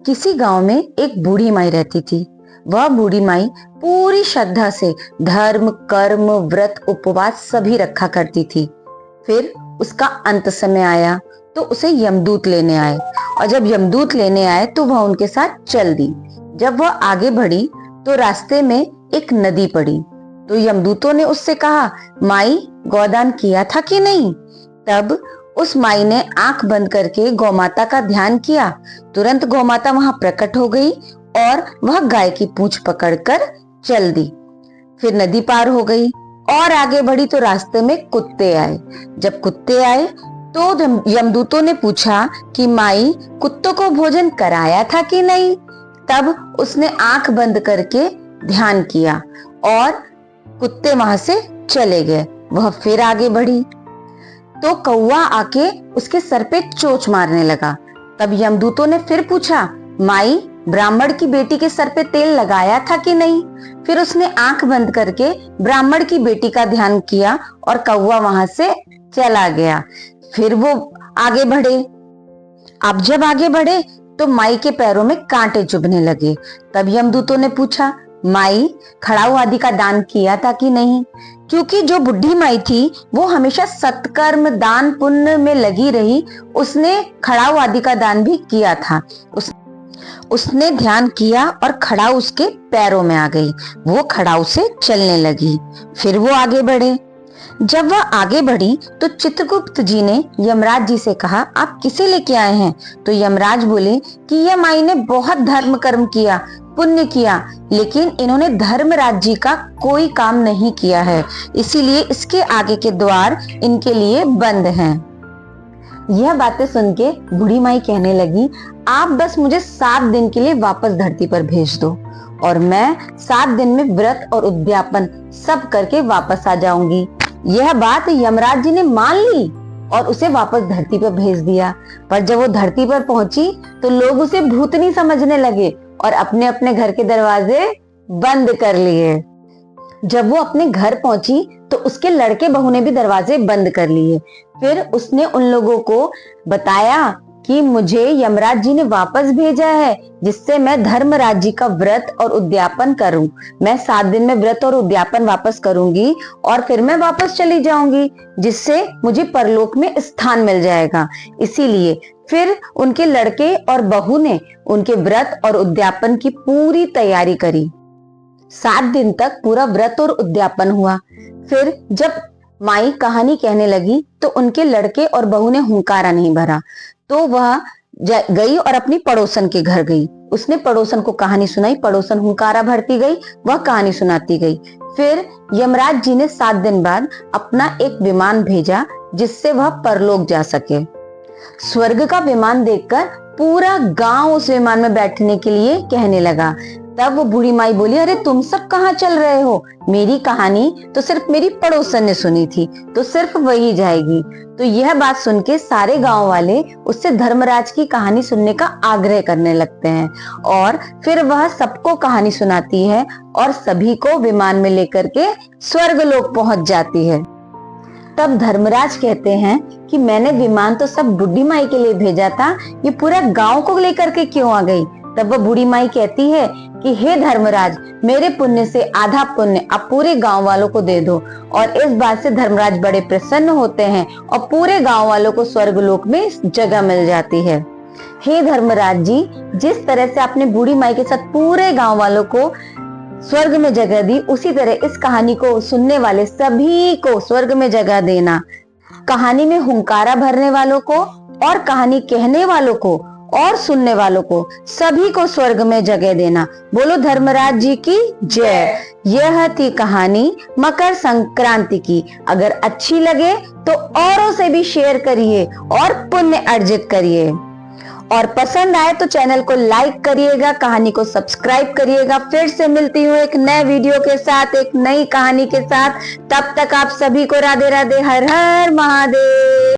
किसी गांव में एक बूढ़ी माई रहती थी। वह बूढ़ी माई पूरी श्रद्धा से धर्म, कर्म, व्रत, उपवास सभी रखा करती थी। फिर उसका अंत समय आया तो उसे यमदूत लेने आए, और जब यमदूत लेने आए तो वह उनके साथ चल दी। जब वह आगे बढ़ी तो रास्ते में एक नदी पड़ी। तो यमदूतों ने उससे कहा, माई, गौदान किया था कि नहीं? तब उस माई ने आंख बंद करके गौमाता का ध्यान किया। तुरंत गौमाता वहां प्रकट हो गई और वह गाय की पूंछ पकड़कर चल दी। फिर नदी पार हो गई और आगे बढ़ी तो रास्ते में कुत्ते आए। जब कुत्ते आए तो यमदूतों ने पूछा कि माई, कुत्तों को भोजन कराया था कि नहीं? तब उसने आंख बंद करके ध्यान किया और कुत्ते वहां से चले गए। वह फिर आगे बढ़ी तो कौवा आके उसके सर पे चोंच मारने लगा। तब यमदूतों ने फिर पूछा, माई, ब्राह्मण की बेटी के सर पे तेल लगाया था कि नहीं? फिर उसने आंख बंद करके ब्राह्मण की बेटी का ध्यान किया और कौवा वहां से चला गया। फिर वो आगे बढ़े। अब जब आगे बढ़े तो माई के पैरों में कांटे चुभने लगे। तब यमदूतों ने पूछा, माई, खड़ाऊ आदि का दान किया था कि नहीं? क्योंकि जो बुढ़ी माई थी वो हमेशा सत्कर्म, दान, पुण्य में लगी रही। उसने खड़ाऊ आदि का दान भी किया था। उसने ध्यान किया और खड़ाऊ उसके पैरों में आ गई। वो खड़ाऊ से चलने लगी। फिर वो आगे बढ़े। जब वह आगे बढ़ी तो चित्रगुप्त जी ने यमराज जी से कहा, आप किसे लेके आए हैं? तो यमराज बोले कि यह माई ने बहुत धर्म कर्म किया, पुण्य किया, लेकिन इन्होंने धर्मराज जी का कोई काम नहीं किया है, इसीलिए इसके आगे के द्वार इनके लिए बंद हैं। यह बातें सुन के बूढ़ी माई कहने लगी, आप बस मुझे 7 दिन के लिए वापस धरती पर भेज दो और मैं 7 दिन में व्रत और उद्यापन सब करके वापस आ जाऊंगी। यह बात यमराज जी ने मान ली और उसे वापस धरती पर भेज दिया। पर जब वो धरती पर पहुंची तो लोग उसे भूतनी समझने लगे और अपने अपने घर के दरवाजे बंद कर लिए। जब वो अपने घर पहुंची तो उसके लड़के बहू ने भी दरवाजे बंद कर लिए। फिर उसने उन लोगों को बताया कि मुझे यमराज जी ने वापस भेजा है जिससे मैं धर्मराज जी का व्रत और उद्यापन करूं। मैं 7 दिन में व्रत और उद्यापन वापस करूंगी और फिर मैं वापस चली जाऊंगी, जिससे मुझे परलोक में स्थान मिल जाएगा। इसीलिए फिर उनके लड़के और बहू ने उनके व्रत और उद्यापन की पूरी तैयारी करी। 7 दिन तक पूरा व्रत और उद्यापन हुआ। फिर जब माई कहानी कहने लगी तो उनके लड़के और बहू ने हुंकारा नहीं भरा। तो वह गई और अपनी पड़ोसन के घर गई। उसने पड़ोसन को कहानी सुनाई। पड़ोसन हुंकारा भरती गई, वह कहानी सुनाती गई। फिर यमराज जी ने 7 दिन बाद अपना एक विमान भेजा जिससे वह परलोक जा सके। स्वर्ग का विमान देखकर पूरा गांव उस विमान में बैठने के लिए कहने लगा। तब वो बूढ़ी माई बोली, अरे तुम सब कहाँ चल रहे हो? मेरी कहानी तो सिर्फ मेरी पड़ोसन ने सुनी थी, तो सिर्फ वही जाएगी। तो यह बात सुन के सारे गांव वाले उससे धर्मराज की कहानी सुनने का आग्रह करने लगते हैं और फिर वह सबको कहानी सुनाती है और सभी को विमान में लेकर के स्वर्गलोक पहुंच जाती है। तब धर्मराज कहते हैं कि मैंने विमान तो सब बुढ़ी माई के लिए भेजा था, ये पूरा गांव को लेकर के क्यों आ गई? तब वह बूढ़ी माई कहती है कि हे धर्मराज, मेरे पुण्य से आधा पुण्य आप पूरे गांव वालों को दे दो। और इस बात से धर्मराज बड़े प्रसन्न होते हैं और पूरे गांव वालों को स्वर्गलोक में जगह मिल जाती है। हे धर्मराज जी, जिस तरह से आपने बूढ़ी माई के साथ पूरे गांव वालों को स्वर्ग में जगह दी, उसी तरह इस कहानी को सुनने वाले सभी को स्वर्ग में जगह देना। कहानी में हुंकारा भरने वालों को और कहानी कहने वालों को और सुनने वालों को सभी को स्वर्ग में जगह देना। बोलो धर्मराज जी की जय। यह थी कहानी मकर संक्रांति की। अगर अच्छी लगे तो औरों से भी शेयर करिए और पुण्य अर्जित करिए, और पसंद आए तो चैनल को लाइक करिएगा, कहानी को सब्सक्राइब करिएगा। फिर से मिलती हूँ एक नए वीडियो के साथ, एक नई कहानी के साथ। तब तक आप सभी को राधे राधे, हर हर महादेव।